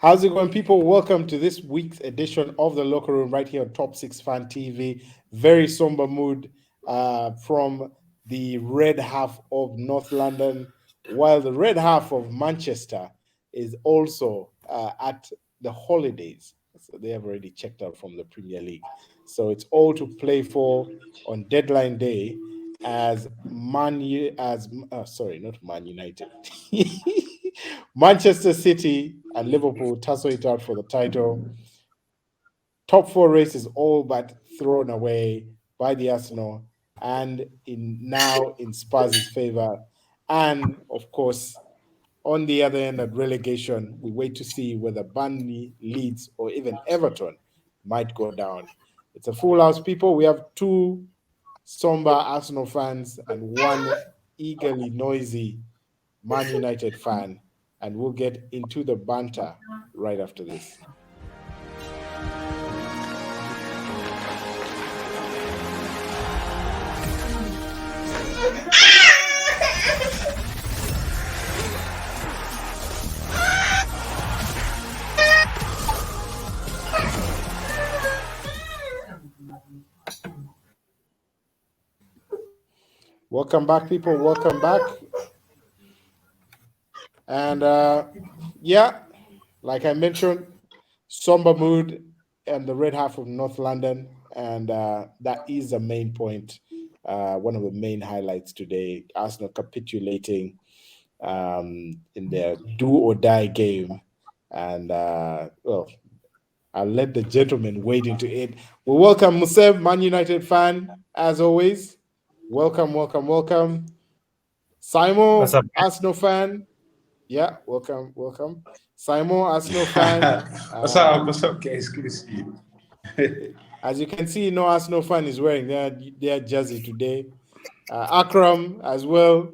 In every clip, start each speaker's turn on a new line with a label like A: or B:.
A: How's it going, people? Welcome to this week's edition of the Locker Room right here on Top 6 Fan TV. Very somber mood from the red half of North London, while the red half of Manchester is also at the holidays. So they have already checked out from the Premier League. So it's all to play for on deadline day as not Man United. Manchester City and Liverpool tussle it out for the title. Top four race is all but thrown away by the Arsenal and now in Spurs' favor. And of course, on the other end at relegation, we wait to see whether Burnley, Leeds, or even Everton might go down. It's a full house, people. We have two somber Arsenal fans and one eagerly noisy Man United fan, and we'll get into the banter right after this. Welcome back, people. Welcome back. And like I mentioned, somber mood and the red half of North London. And that is the main point, one of the main highlights today. Arsenal capitulating in their do or die game. And, I'll let the gentleman wade into it. We welcome Musem, Man United fan, as always. Welcome. Simon, Arsenal fan. Yeah, welcome. Simon, Arsenal fan.
B: What's up, guys? Good to see you.
A: As you can see, no Arsenal fan is wearing their jersey today. Acram as well,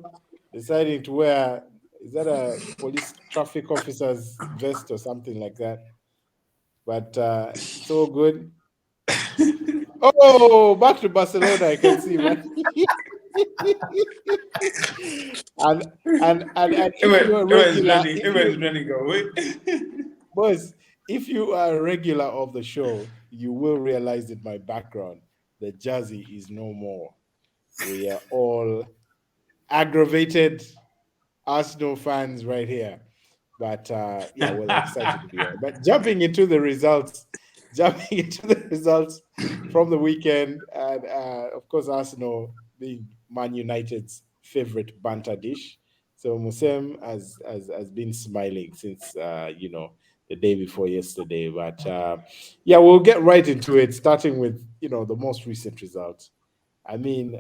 A: deciding to wear, is that a police traffic officer's vest or something like that? But it's all good. Oh, back to Barcelona, I can see, man. and boys, if you are a regular of the show, you will realize in my background the jersey is no more. We are all aggravated Arsenal fans right here. But we're excited to be here. But jumping into the results from the weekend, and of course, Arsenal being Man United's favorite banter dish. So Musem has been smiling since the day before yesterday. But we'll get right into it, starting with the most recent results. I mean,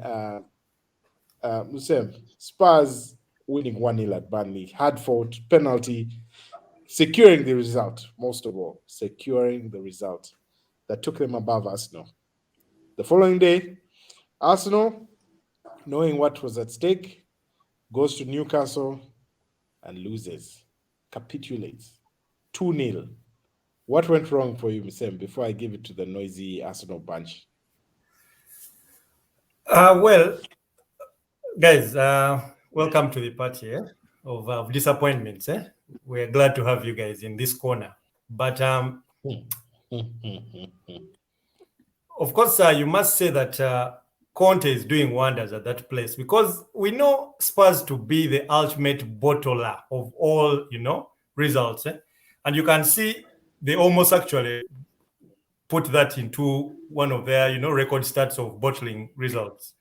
A: Musem, Spurs winning 1-0 at Burnley, hard fought penalty, securing the result, most of all, securing the result that took them above Arsenal. The following day, Arsenal, knowing what was at stake, goes to Newcastle and loses, capitulates, 2-0. What went wrong for you, Musem, before I give it to the noisy Arsenal bunch?
C: Well, guys, welcome to the party of disappointments. We're glad to have you guys in this corner. But of course, you must say that Conte is doing wonders at that place, because we know Spurs to be the ultimate bottler of all, results. And you can see they almost actually put that into one of their, record stats of bottling results.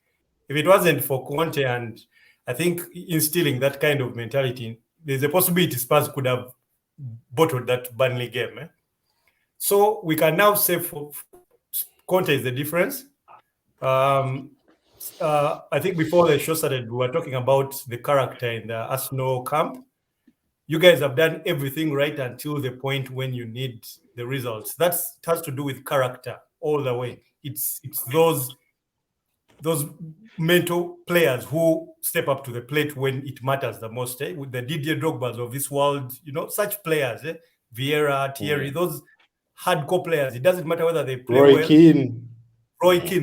C: If it wasn't for Conte and I think instilling that kind of mentality, there's a possibility Spurs could have bottled that Burnley game. So we can now say for Conte is the difference. I think before the show started, we were talking about the character in the Arsenal camp. You guys have done everything right until the point when you need the results. That has to do with character all the way. It's those mental players who step up to the plate when it matters the most. With the Didier Drogbas of this world, such players, Vieira, Thierry, those hardcore players. It doesn't matter whether they play
A: Roy Keane,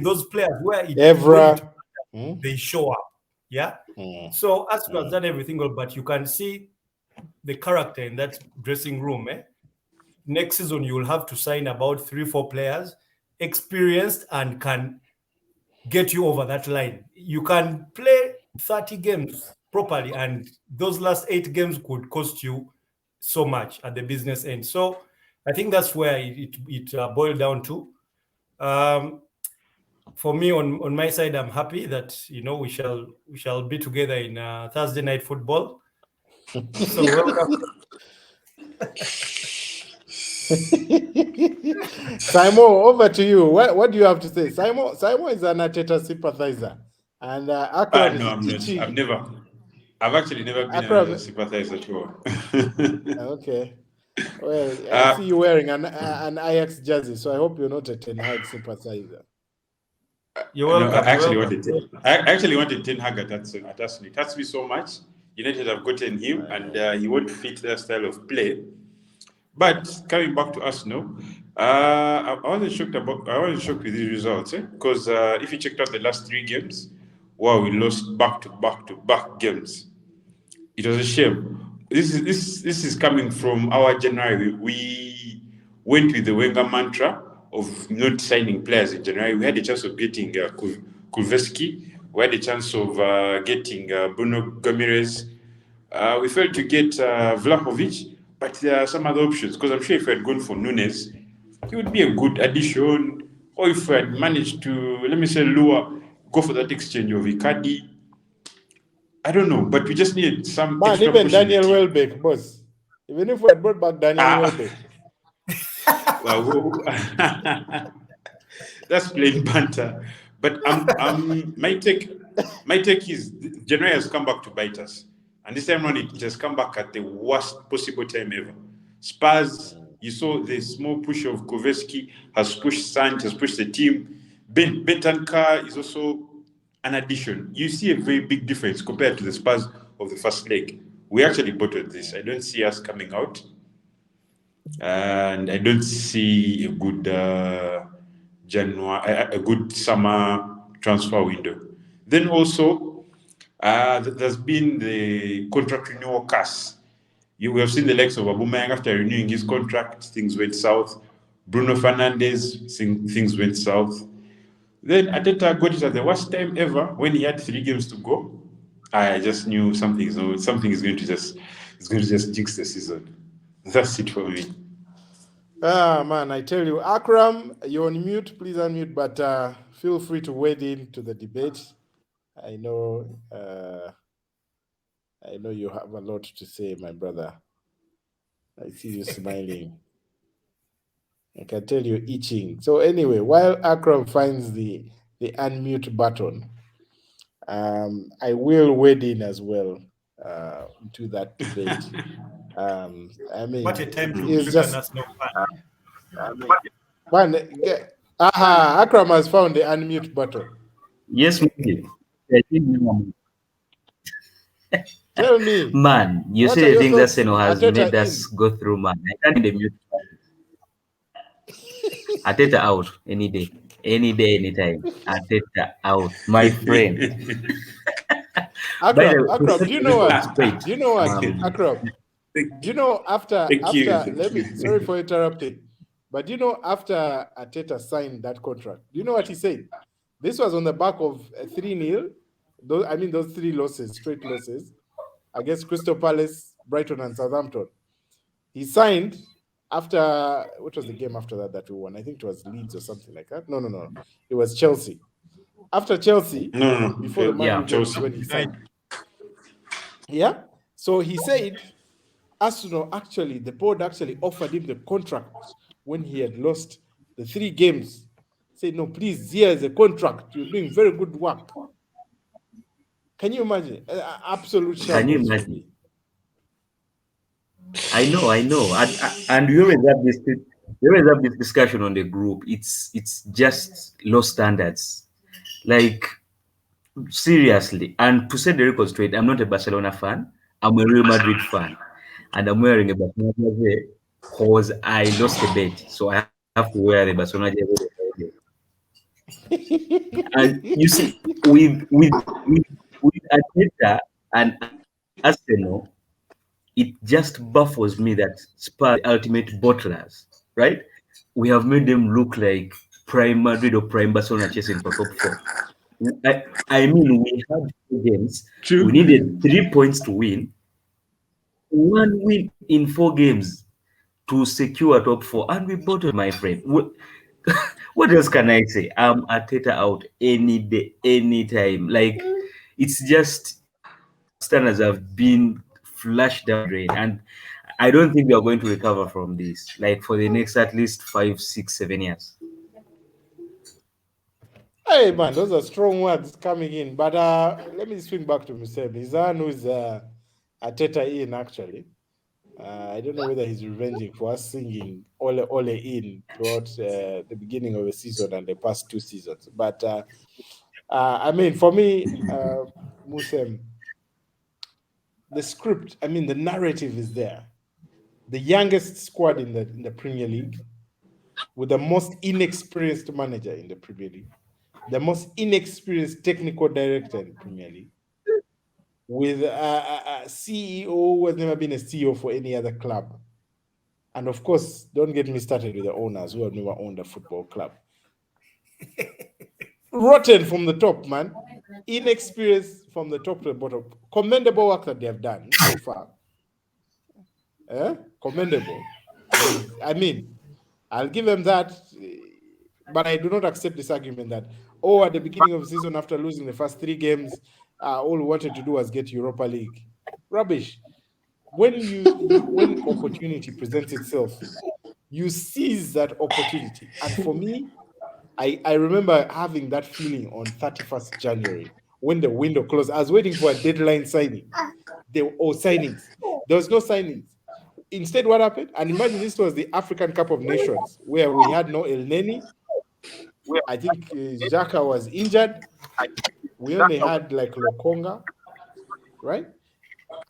C: those players where they show up. Yeah. So Arsenal has done everything well, but you can see the character in that dressing room. next season you will have to sign about 3-4 players, experienced and can get you over that line. You can play 30 games properly, and those last 8 games could cost you so much at the business end. So I think that's where it boiled down to. For me, on my side, I'm happy that we shall be together in Thursday night football. So welcome.
A: Simon, over to you. What do you have to say? Simon is an Arteta sympathizer, and Acram
B: No, I'm
A: is
B: not.
A: itching.
B: I've actually never been a sympathizer at all.
A: Okay. Well, I see you wearing an Ajax jersey, so I hope you're not a Ten Hag sympathizer.
C: You're welcome.
B: No, I actually wanted Ten Hag at Arsenal. It hurts me so much. United have gotten him, and he won't fit their style of play. But coming back to Arsenal, I wasn't shocked with these results, because if you checked out the last 3 games, wow, we lost back to back games. It was a shame. This is coming from our January. We went with the Wenger mantra of not signing players in January. We had a chance of getting Kulveski. We had a chance of getting Bruno Gomes. We failed to get Vlahovic, but there are some other options. Because I'm sure if we had gone for Nunes, he would be a good addition. Or if we had managed to, let me say, go for that exchange of Icardi. I don't know, but we just need some.
A: Man, even Daniel Welbeck, boss. Even if we had brought back Daniel Welbeck.
B: That's plain banter. But my take is January has come back to bite us, and this time around it has come back at the worst possible time ever. Spurs, you saw the small push of Koveski has pushed Sanch, has pushed the team. Bentancur is also an addition. You see a very big difference compared to the Spurs of the first leg. We actually bottled this. I don't see us coming out, and I don't see a good a good summer transfer window. Then also, there's been the contract renewal curse. We have seen the likes of Aubameyang after renewing his contract, things went south. Bruno Fernandes, things went south. Then Arteta got it at the worst time ever when he had 3 games to go. I just knew something is going to just jinx the season. That's it for me.
A: Man, I tell you, Acram, you're on mute. Please unmute, but feel free to wade into the debate. I know you have a lot to say, my brother. I see you smiling. I can tell you're itching. So anyway, while Acram finds the unmute button, I will wade in as well into that debate. I mean,
C: what a time to
A: it's just
C: Arsenal
A: fan. Acram has found the unmute button.
D: Yes,
A: Tell me,
D: man. You say the things that Seno has made us go through, man. I can't the mute. Arteta out any day, anytime. Arteta out, my friend.
A: Acram, do you know what? Do you know what, Acram? Do you know after sorry for interrupting, but do you know after Arteta signed that contract, do you know what he said? This was on the back of 3-0. Those 3 losses, straight losses against Crystal Palace, Brighton, and Southampton. He signed after, what was the game after that we won? I think it was Leeds or something like that. No. It was Chelsea. After Chelsea, before the Man U when he signed. Yeah. So he said, Arsenal the board actually offered him the contract when he had lost the 3 games. Said, no, please, here is a contract. You're doing very good work. Can you imagine? Absolute shambles.
D: Can you imagine? I know. And we always have this discussion on the group. It's just low standards. Like, seriously. And to set the record straight, I'm not a Barcelona fan. I'm a Real Madrid fan. And I'm wearing a Barcelona jersey because I lost a bet. So I have to wear the Barcelona jersey. And you see, with Arteta and Arsenal, it just baffles me that Spurs, the ultimate bottlers, right? We have made them look like prime Madrid or prime Barcelona chasing for top four. I mean, we had 4 games. We
B: True.
D: needed 3 points to win. 1 win in 4 games to secure top four, and we bottled, my friend. What else can I say? I'm Arteta out any day, anytime. Like, it's just standards have been flushed down the drain, and I don't think we are going to recover from this. Like for the next at least 5, 6, 7 years.
A: Hey man, those are strong words coming in. But let me swing back to Musem. He's the one who's Ateta in actually. I don't know whether he's revenging for us singing Ole Ole in throughout the beginning of the season and the past 2 seasons. But I mean, for me, Musem, the script, I mean, the narrative is there. The youngest squad in the Premier League, with the most inexperienced manager in the Premier League, the most inexperienced technical director in the Premier League, with a CEO who has never been a CEO for any other club. And of course, don't get me started with the owners who have never owned a football club. Rotten from the top, man. Inexperienced from the top to the bottom. Commendable work that they have done so far. Commendable. I mean, I'll give them that, but I do not accept this argument that, at the beginning of the season, after losing the first 3 games, all we wanted to do was get Europa League. Rubbish. When opportunity presents itself, you seize that opportunity. And for me, I remember having that feeling on 31st January when the window closed. I was waiting for a deadline signing. Signings. There was no signings. Instead, what happened? And imagine this was the African Cup of Nations, where we had no El Neni. I think Xhaka was injured. We only had like Lokonga, right?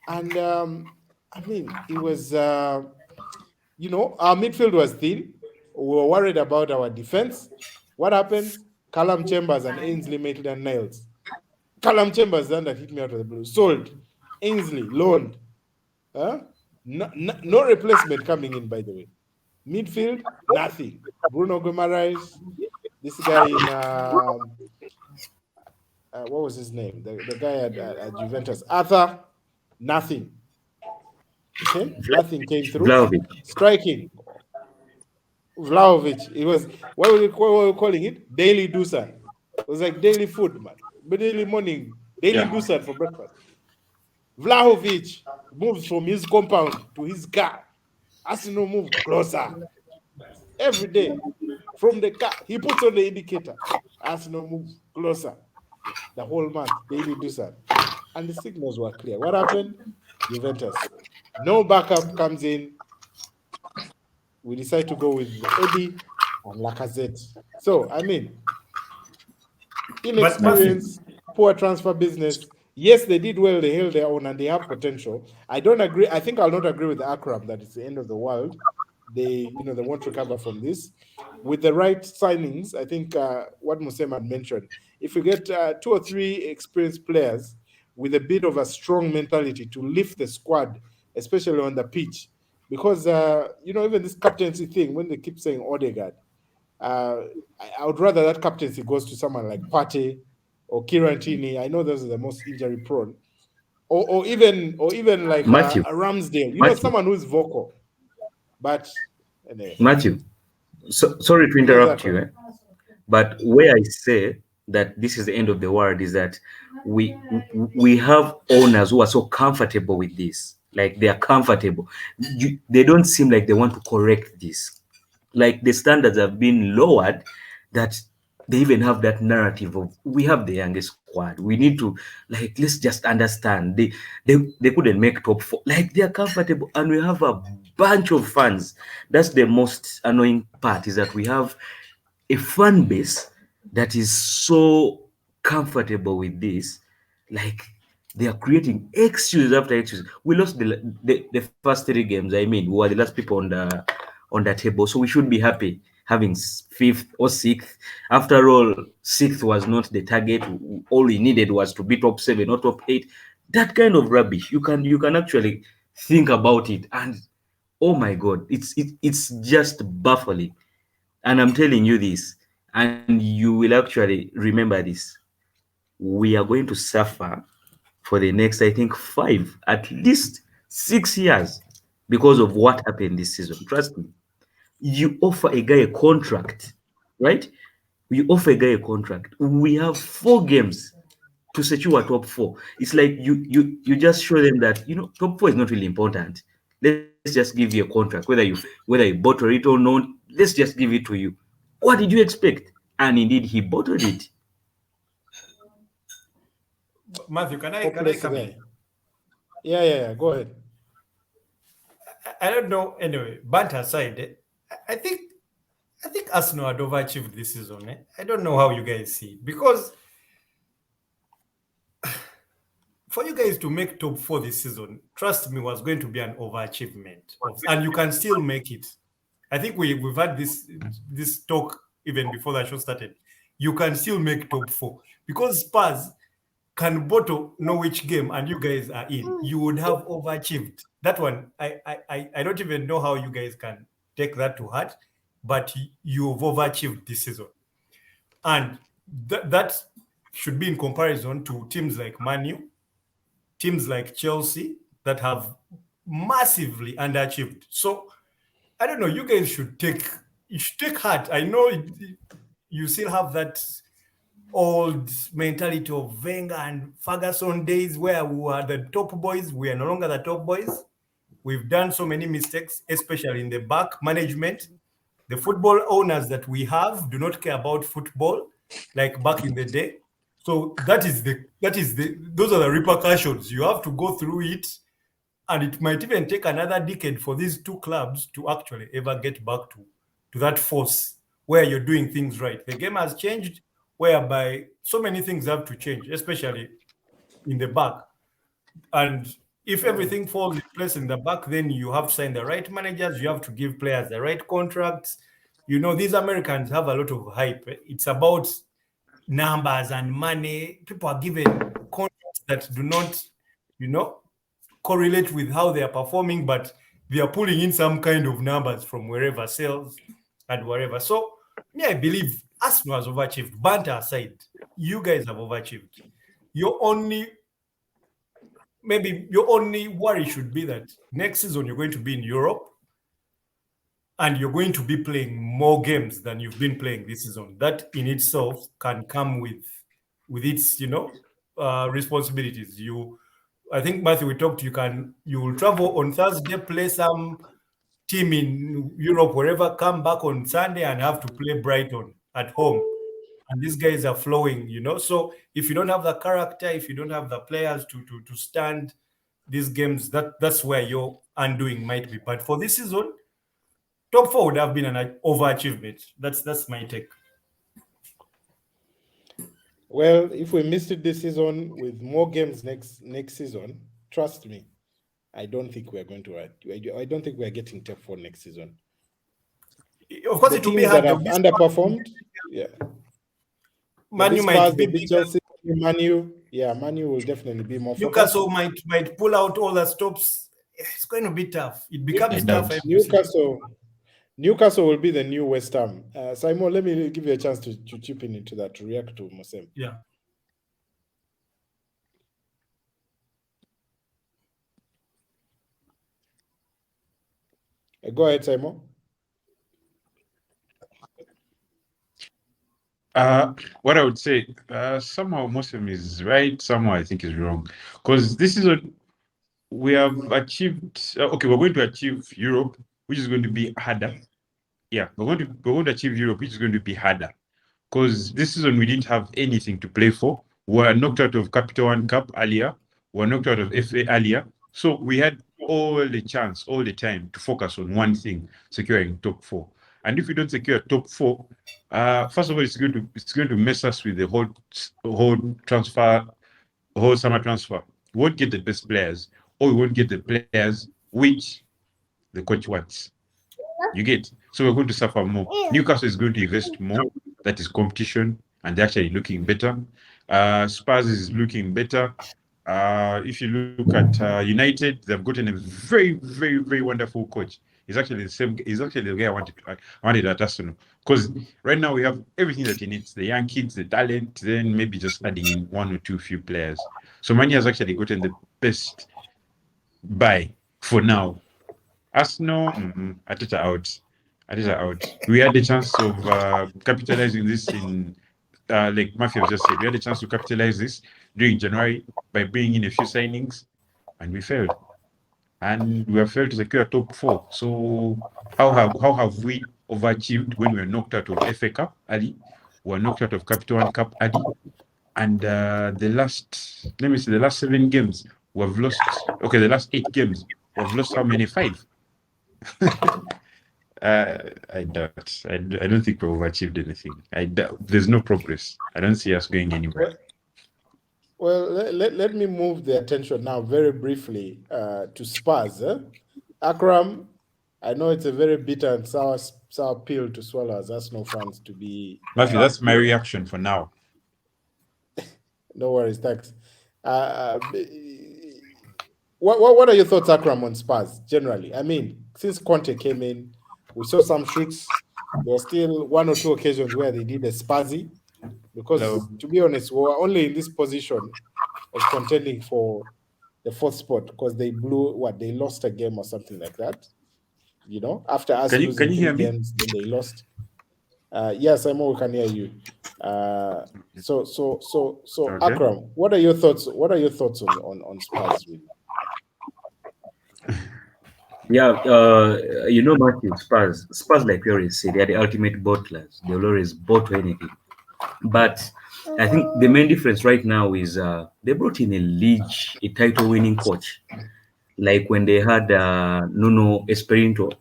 A: And I mean, it was, our midfield was thin. We were worried about our defense. What happens? Callum Chambers and Ainsley Maitland Niles. Callum Chambers then that hit me out of the blue. Sold. Ainsley, loaned. No replacement coming in, by the way. Midfield, nothing. Bruno Guimaraes, this guy in what was his name? The guy at Juventus, Arthur, nothing. Okay, nothing came through.
D: Vlahovic.
A: Striking, Vlahovic. It was what were we calling it? Daily Dusan. It was like daily food, man. But daily morning, daily Dusan for breakfast. Vlahovic moves from his compound to his car. Arsenal move closer. Every day. From the car, he puts on the indicator. Arsenal move closer. The whole month, daily Dusan. And the signals were clear. What happened? Juventus. No backup comes in. We decide to go with Eddie and Lacazette. So, I mean, inexperience, poor transfer business. Yes, they did well. They held their own and they have potential. I don't agree. I think I'll not agree with Acram that it's the end of the world. They won't recover from this. With the right signings, I think what Musem had mentioned, if we get 2 or 3 experienced players with a bit of a strong mentality to lift the squad, especially on the pitch, because even this captaincy thing, when they keep saying Odegaard, I would rather that captaincy goes to someone like Partey or Kirantini. I know those are the most injury prone, or even like
D: Mathew.
A: a Ramsdale.
D: Mathew.
A: Someone who's vocal. But anyway.
D: Mathew, sorry to interrupt you, but where I say that this is the end of the world is that we have owners who are so comfortable with this. Like, they are comfortable. They don't seem like they want to correct this. Like, the standards have been lowered that they even have that narrative of, we have the youngest squad. We need to, like, let's just understand. They couldn't make top 4. Like, they are comfortable, and we have a bunch of fans. That's the most annoying part, is that we have a fan base that is so comfortable with this. Like, they are creating excuses after excuses. We lost the first 3 games. I mean, we were the last people on the table, so we should be happy having 5th or 6th. After all, 6th was not the target. All we needed was to be top 7 or top 8. That kind of rubbish. You can actually Think about it, and oh my God, it's just baffling. And I'm telling you this, and you will actually remember this. We are going to suffer for the next, I think, at least 6 years because of what happened this season. Trust me. You offer a guy a contract, right? You offer a guy a contract. We have 4 games to secure top four. It's like you just show them that top four is not really important. Let's just give you a contract, whether you bottle it or not. Let's just give it to you. What did you expect? And indeed, he bottled it.
C: Matthew, can I
A: Hopeless
C: come
A: guy.
C: in?
A: Yeah. Go ahead.
C: I don't know. Anyway, banter aside, I think Arsenal had overachieved this season. I don't know how you guys see it, because for you guys to make top four this season, trust me, was going to be an overachievement, and you can still make it. I think we've had this talk even before the show started. You can still make top four, because Spurs can bottle Norwich game and you guys are in. You would have overachieved. That one, I don't even know how you guys can take that to heart, but you've overachieved this season. And that should be in comparison to teams like Mathew, teams like Chelsea that have massively underachieved. So I don't know. You guys should take heart. I know you still have that old mentality of Wenger and Ferguson days where we were the top boys. We are no longer the top boys. We've done so many mistakes, especially in the back management. The football owners that we have do not care about football like back in the day. So those are the repercussions. You have to go through it, and it might even take another decade for these two clubs to actually ever get back to that force where you're doing things right. The game has changed, whereby so many things have to change, especially in the back. And if everything falls in place in the back, then you have to sign the right managers, you have to give players the right contracts. These Americans have a lot of hype. It's about numbers and money. People are given contracts that do not, correlate with how they are performing, but they are pulling in some kind of numbers from wherever, sales and wherever. So, I believe Arsenal has overachieved. Banter aside, you guys have overachieved. Your only worry should be that next season you're going to be in Europe and you're going to be playing more games than you've been playing this season. That in itself can come with its responsibilities. I think, Mathew, we talked. You will travel on Thursday, play some team in Europe, wherever, come back on Sunday and have to play Brighton at home. And these guys are flowing, So if you don't have the character, if you don't have the players to stand these games, that's where your undoing might be. But for this season, top four would have been an overachievement. That's my take.
A: Well, if we missed it this season with more games next season, trust me, I don't think we're going to. I don't think we're getting top four next season.
C: Of course,
A: the
C: it will be
A: teams
C: hard.
A: that have underperformed. Yeah,
C: Manu might be
A: Chelsea. Manu will definitely be more.
C: Newcastle might pull out all the stops. It's going to be tough. It becomes tough.
A: Newcastle will be the new West Ham. Simon, let me give you a chance to chip in into that, to react to Musem.
C: Yeah.
A: Go ahead, Simon.
B: What I would say, somehow Musem is right, somehow I think is wrong. Because this is we have achieved, we're going to achieve Europe, which is going to be harder. Yeah, we're going to achieve Europe, which is going to be harder. Because this season we didn't have anything to play for. We were knocked out of Capital One Cup earlier. We were knocked out of FA earlier. So we had all the chance, all the time to focus on one thing, securing top four. And if we don't secure top four, first of all, it's going to mess us with the whole summer transfer. We won't get the best players, or we won't get the players which the coach wants. You get? So we're going to suffer more. Newcastle is going to invest more. That is competition, and they're actually looking better. Spurs is looking better. If you look at United, they've gotten a very, very, very wonderful coach. He's actually the same. He's actually the guy I wanted at Arsenal, because right now we have everything that he needs: the young kids, the talent, then maybe just adding in one or two few players. So Mani has actually gotten the best buy for now. Arsenal, Ateta out. Ateta out. We had the chance of capitalizing this in, like Mathew just said, we had a chance to capitalize this during January by bringing in a few signings, and we failed. And we have failed to secure top 4. So how have we overachieved when we were knocked out of FA Cup early? We were knocked out of Capital One Cup early. And the last 7 games, we've lost. Okay, the last 8 games, we've lost how many? 5. I doubt. I don't think we've achieved anything. I doubt. There's no progress. I don't see us going anywhere.
A: Well, let me move the attention now very briefly to Spurs. Acram, I know it's a very bitter and sour pill to swallow as Arsenal fans to be.
B: Mathew, that's my reaction for now.
A: No worries, thanks. What are your thoughts, Acram, on Spurs generally? I mean, since Conte came in, we saw some shoots. There were still 1 or 2 occasions where they did a Spursy. Because to be honest, we were only in this position of contending for the 4th spot because they blew they lost a game or something like that. You know, after us
B: can
A: losing
B: you hear
A: 3
B: me?
A: games, then they lost. Yes, I know we can hear you. So
B: Okay.
A: Acram, what are your thoughts? What are your thoughts on Spurs? Really?
D: Yeah, Mathew, Spurs, like we always say, they are the ultimate bottlers. They will always bottle anything. But I think the main difference right now is they brought in a title-winning coach, like when they had Nuno Espirito,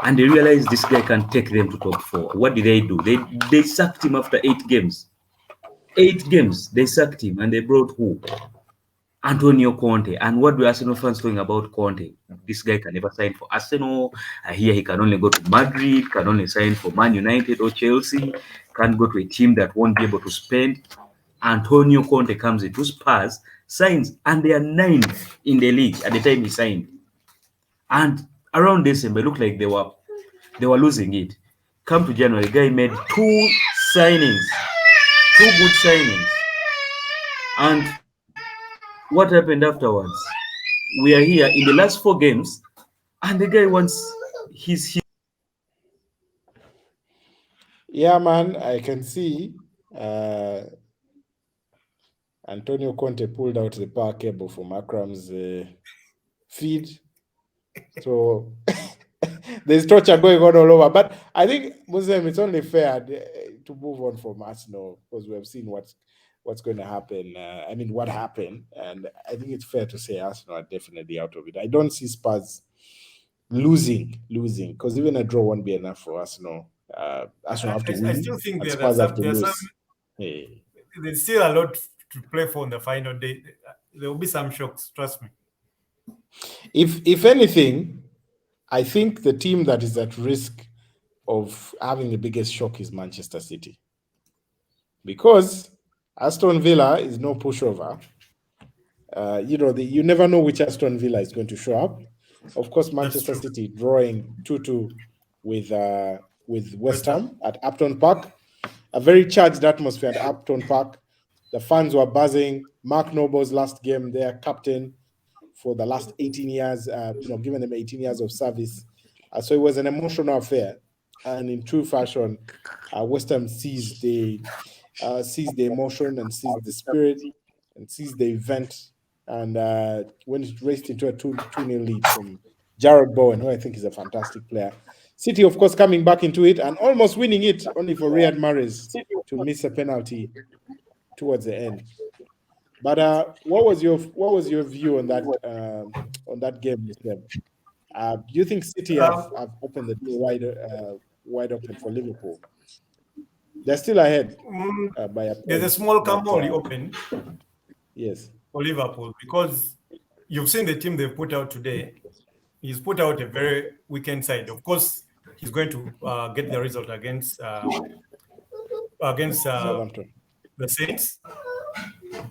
D: and they realized this guy can take them to top 4. What did they do? They sacked him after 8 games. 8 games, they sacked him, and they brought who? Antonio Conte. And what do Arsenal fans talking about Conte? This guy can never sign for Arsenal. I hear he can only go to Madrid, can only sign for Man United or Chelsea, can't go to a team that won't be able to spend. Antonio Conte comes into Spurs, signs, and they are 9th in the league at the time he signed. And around December, it looked like they were losing it. Come to January, the guy made 2 signings, 2 good signings. And what happened afterwards? We are here in the last 4 games, and the guy wants his.
A: Yeah, man, I can see Antonio Conte pulled out the power cable from Akram's feed. So there's torture going on all over. But I think, Musem, it's only fair to move on from Arsenal because we have seen what's going to happen. I mean, what happened. And I think it's fair to say Arsenal are definitely out of it. I don't see Spurs losing because even a draw won't be enough for Arsenal. Arsenal have to win.
C: I still think
A: and Spurs have to lose.
C: There's still a lot to play for on the final day. There will be some shocks, trust me.
A: If anything, I think the team that is at risk of having the biggest shock is Manchester City. Because Aston Villa is no pushover. You never know which Aston Villa is going to show up. Of course, Manchester City drawing 2-2 with West Ham at Upton Park. A very charged atmosphere at Upton Park. The fans were buzzing. Mark Noble's last game, their captain for the last 18 years, given them 18 years of service. So it was an emotional affair. And in true fashion, West Ham seized the emotion and seized the spirit and seized the event. And when it raced into a 2-0 lead from Jared Bowen, who I think is a fantastic player. City, of course, coming back into it and almost winning it, only for Riyad Mahrez to miss a penalty towards the end. But what was your view on that game? Do you think City have opened the door wide open for Liverpool? They're still ahead by a point.
C: There's a small camoli open.
A: Yes.
C: For Liverpool, because you've seen the team they've put out today. He's put out a very weekend side. Of course, he's going to get the result against the Saints.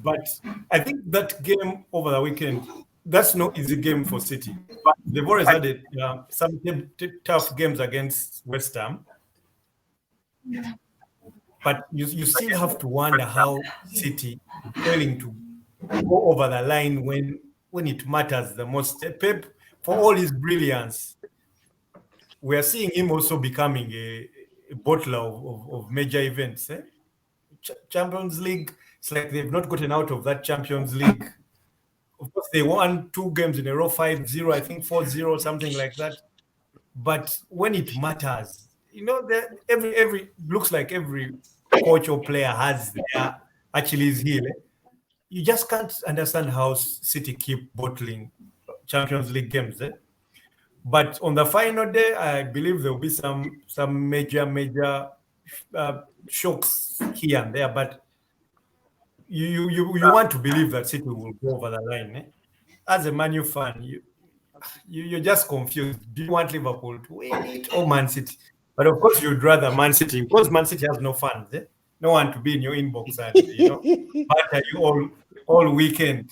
C: But I think that game over the weekend, that's no easy game for City. They've always had some tough games against West Ham. But you still have to wonder how City failing to go over the line when it matters the most. Pep, for all his brilliance, we are seeing him also becoming a bottler of major events. Champions League, it's like they've not gotten out of that Champions League. Of course, they won 2 games in a row, 5-0, I think 4-0, something like that. But when it matters, every looks like every coach or player has their Achilles heel. You just can't understand how City keep bottling Champions League games. But on the final day, I believe there will be some major shocks here and there. But you want to believe that City will go over the line. As a Man U fan, you're just confused. Do you want Liverpool to win it or Man City? But of course, you'd rather Man City because Man City has no fans. No one to be in your inbox and batter you all weekend.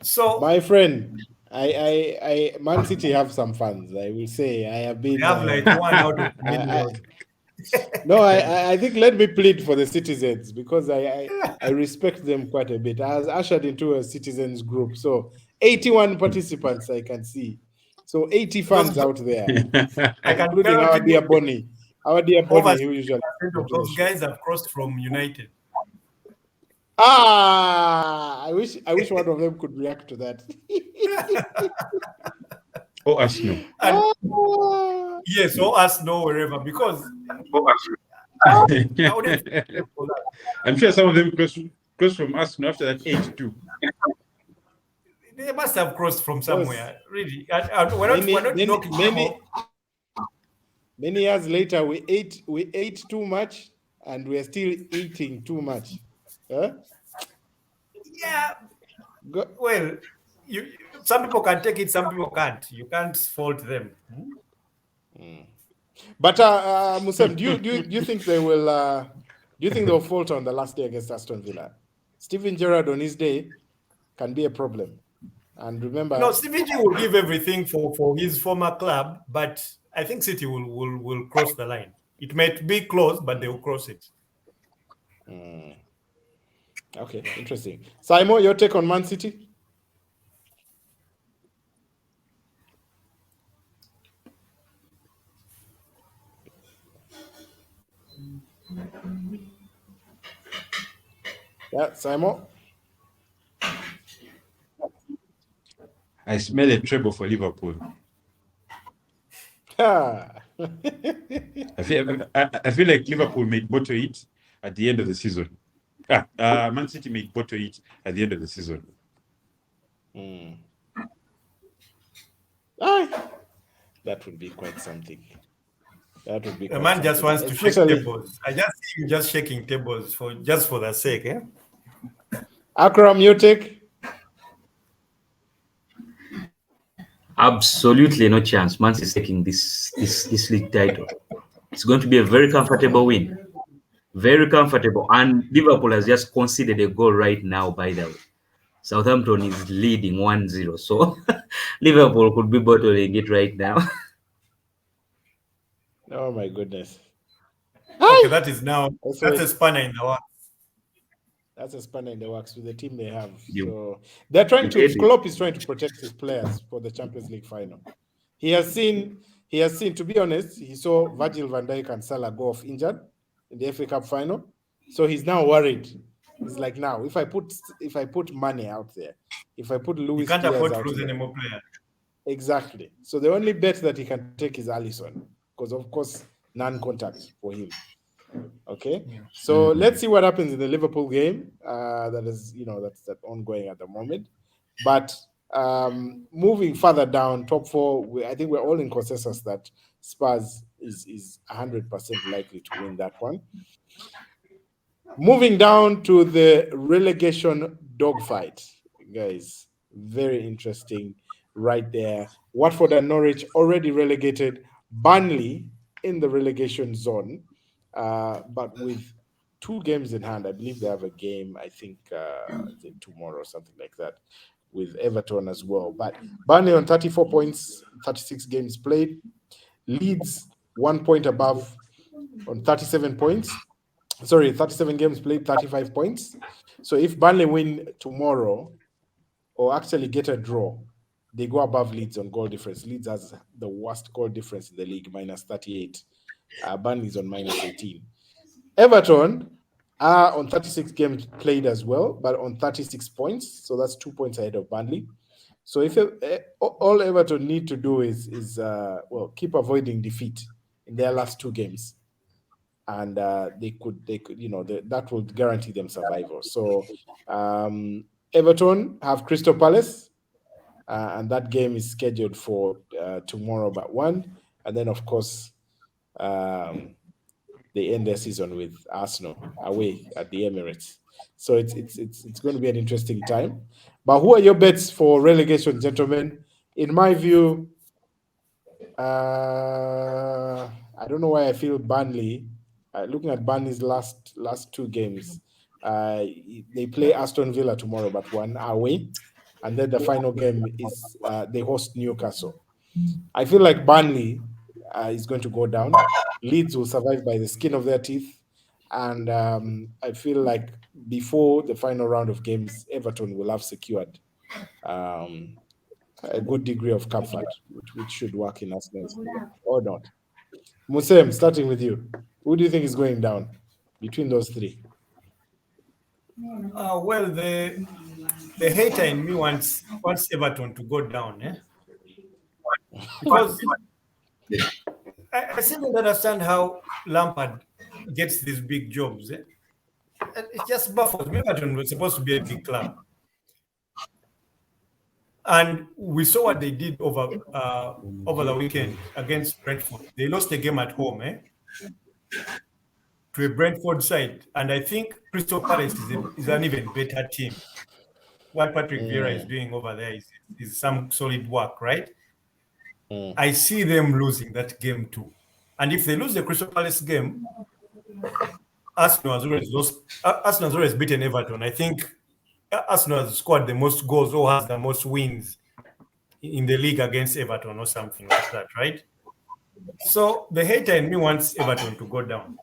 C: So,
A: my friend, I Man City have some fans. I will say I have been.
C: They have like 1 out of million.
A: No, I think let me plead for the citizens because I respect them quite a bit. I was ushered into a citizens group, so 81 participants I can see. So 80 fans out there, including our dear Bonnie. Our dear Bonnie, who usually
C: those guys have crossed from United.
A: I wish one of them could react to that.
B: Or Arsenal.
C: Yes, or Arsenal, wherever, because
B: I'm sure some of them crossed from Arsenal after that 8-2.
C: They must have crossed from somewhere, really. We're not talking
A: many years later, we ate too much, and we're still eating too much. Huh?
C: Yeah. Well, some people can take it, some people can't. You can't fault them.
A: But Musem, do you think they will? Do you think they'll falter on the last day against Aston Villa? Steven Gerrard on his day can be a problem. And remember,
C: no, Steven G will give everything for his former club, but I think City will cross the line. It might be close, but they will cross it.
A: Okay, interesting. Simon, your take on Man City? Yeah, Simon?
B: I smell a treble for Liverpool. I feel like Liverpool may bottle it at the end of the season. Man City may bottle it at the end of the season.
A: That would be quite something. That would be.
C: The man just wants to shake tables. I just see him just shaking tables for the sake.
A: Acram, your take?
D: Absolutely no chance. Man City is taking this league title. It's going to be a very comfortable win. Very comfortable. And Liverpool has just conceded a goal right now, by the way. Southampton is leading 1-0. So Liverpool could be bottling it right now.
A: Oh my goodness.
C: Okay, that's a spanner in the works.
A: That's a spanner in the works with the team they have. So they're trying to. Klopp is trying to protect his players for the Champions League final. He has seen. To be honest, he saw Virgil van Dijk and Salah go off injured in the FA Cup final. So he's now worried. He's like, now if I put money out there, if I put Luis,
C: you can't afford to lose any more players.
A: Exactly. So the only bet that he can take is Alisson, because of course non-contact for him. Okay, so let's see what happens in the Liverpool game. That is, that's ongoing at the moment. But moving further down, top 4, I think we're all in consensus that Spurs is 100% likely to win that one. Moving down to the relegation dogfight, guys, very interesting right there. Watford and Norwich already relegated. Burnley in the relegation zone. But with 2 games in hand. I believe they have a game, I think, is it tomorrow or something like that, with Everton as well. But Burnley on 34 points, 36 games played. Leeds 1 point above on 37 points. Sorry, 37 games played, 35 points. So if Burnley win tomorrow, or actually get a draw, they go above Leeds on goal difference. Leeds has the worst goal difference in the league, minus 38. Burnley is on minus 18. Everton are on 36 games played as well, but on 36 points. So that's 2 points ahead of Burnley. So if all Everton need to do is keep avoiding defeat in their last 2 games, and they could that will guarantee them survival. So Everton have Crystal Palace, and that game is scheduled for tomorrow but 1, and then of course they end their season with Arsenal away at the Emirates. So it's going to be an interesting time. But who are your bets for relegation, gentlemen? In my view, I don't know why I feel Burnley. Looking at Burnley's last 2 games, they play Aston Villa tomorrow, but 1 away, and then the final game is they host Newcastle. I feel like Burnley is going to go down. Leeds will survive by the skin of their teeth, and I feel like before the final round of games, Everton will have secured a good degree of comfort, which should work in Arsenal's favor, or not. Musem, starting with you, who do you think is going down between those 3?
C: Well, the hater in me wants Everton to go down, because I still don't understand how Lampard gets these big jobs. It just baffles me. Everton was supposed to be a big club, and we saw what they did over the weekend against Brentford. They lost a game at home, to a Brentford side, and I think Crystal Palace is an even better team. What Patrick Vieira is doing over there is some solid work, right? I see them losing that game too. And if they lose the Crystal Palace game, Arsenal has always beaten Everton. I think Arsenal has scored the most goals or has the most wins in the league against Everton or something like that, right? So the hater in me wants Everton to go down.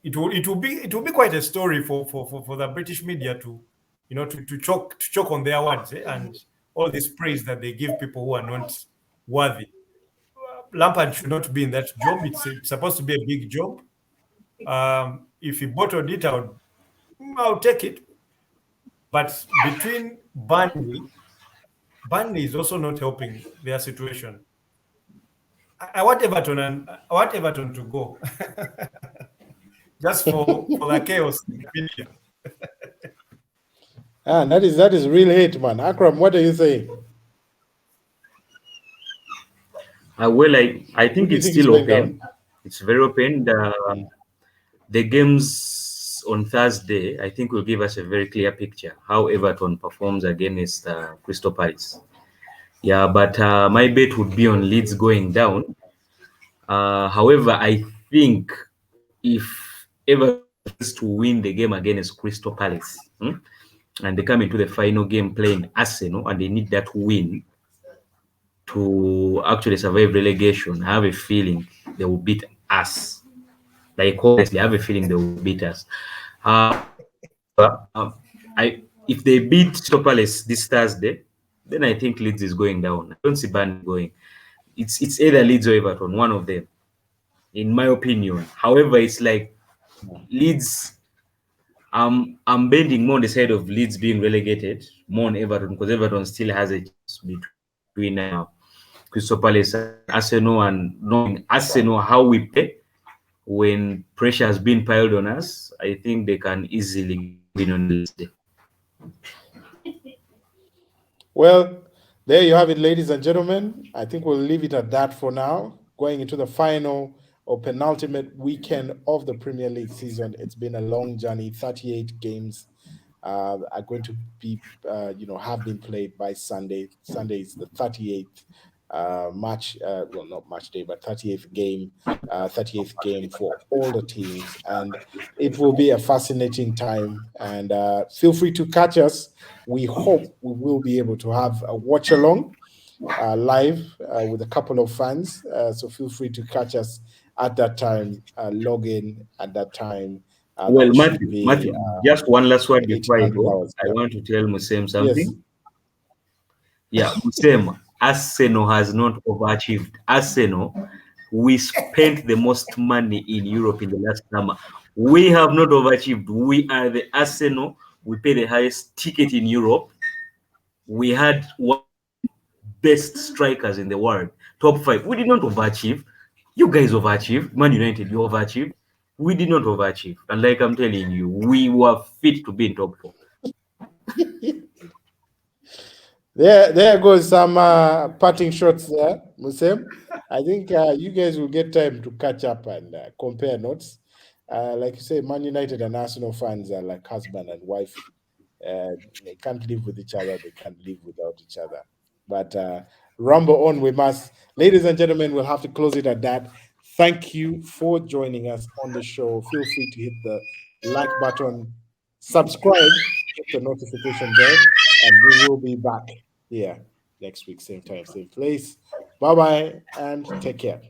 C: It will be quite a story for the British media to choke on their words, and all this praise that they give people who are not worthy. Lampard should not be in that job. It's supposed to be a big job. If he bottled it, I'll take it. But between Burnley is also not helping their situation. I want Everton to go. Just for the chaos in the media.
A: That is real hate, man. Acram, what are you saying?
D: Well, I think it's still open. It's very open. The games on Thursday, I think, will give us a very clear picture how Everton performs against Crystal Palace. Yeah, but my bet would be on Leeds going down. However, I think if Everton is to win the game against Crystal Palace, and they come into the final game playing Arsenal, and they need that win to actually survive relegation, I have a feeling they will beat us. Like, honestly, I have a feeling they will beat us. If they beat Crystal Palace this Thursday, then I think Leeds is going down. I don't see Burnley going. It's either Leeds or Everton, one of them, in my opinion. However, it's like Leeds. I'm bending more on the side of Leeds being relegated, more on Everton, because Everton still has a chance between Crystal Palace and Arsenal, and knowing Arsenal how we play when pressure has been piled on us, I think they can easily win on this day.
A: Well, there you have it, ladies and gentlemen. I think we'll leave it at that for now. Going into the final or penultimate weekend of the Premier League season. It's been a long journey. 38 games are going to be, have been played by Sunday. Sunday is the 38th match, well, not match day, but 30th game for all the teams. And it will be a fascinating time. And feel free to catch us. We hope we will be able to have a watch along live with a couple of fans. So feel free to catch us at that time, log in at that time.
D: Well,
A: That should be
D: Matthew, just one last word before I
A: 1800
D: go.
A: hours.
D: I
A: Yeah.
D: want to tell Musem
A: Yes.
D: something. Yeah, Musem, Arsenal has not overachieved. Arsenal, we spent the most money in Europe in the last summer. We have not overachieved. We are the Arsenal. We pay the highest ticket in Europe. We had one best strikers in the world, top 5. We did not overachieve. You guys overachieved. Man United, you overachieved. We did not overachieve. And like I'm telling you, we were fit to be in top 4.
A: There goes some parting shots there, Musem. I think you guys will get time to catch up and compare notes. Like you say, Man United and Arsenal fans are like husband and wife. They can't live with each other. They can't live without each other. But rumble on we must. Ladies and gentlemen, we'll have to close it at that. Thank you for joining us on the show. Feel free to hit the like button, subscribe, hit the notification bell, and we will be back here next week, same time, same place. Bye bye, and take care.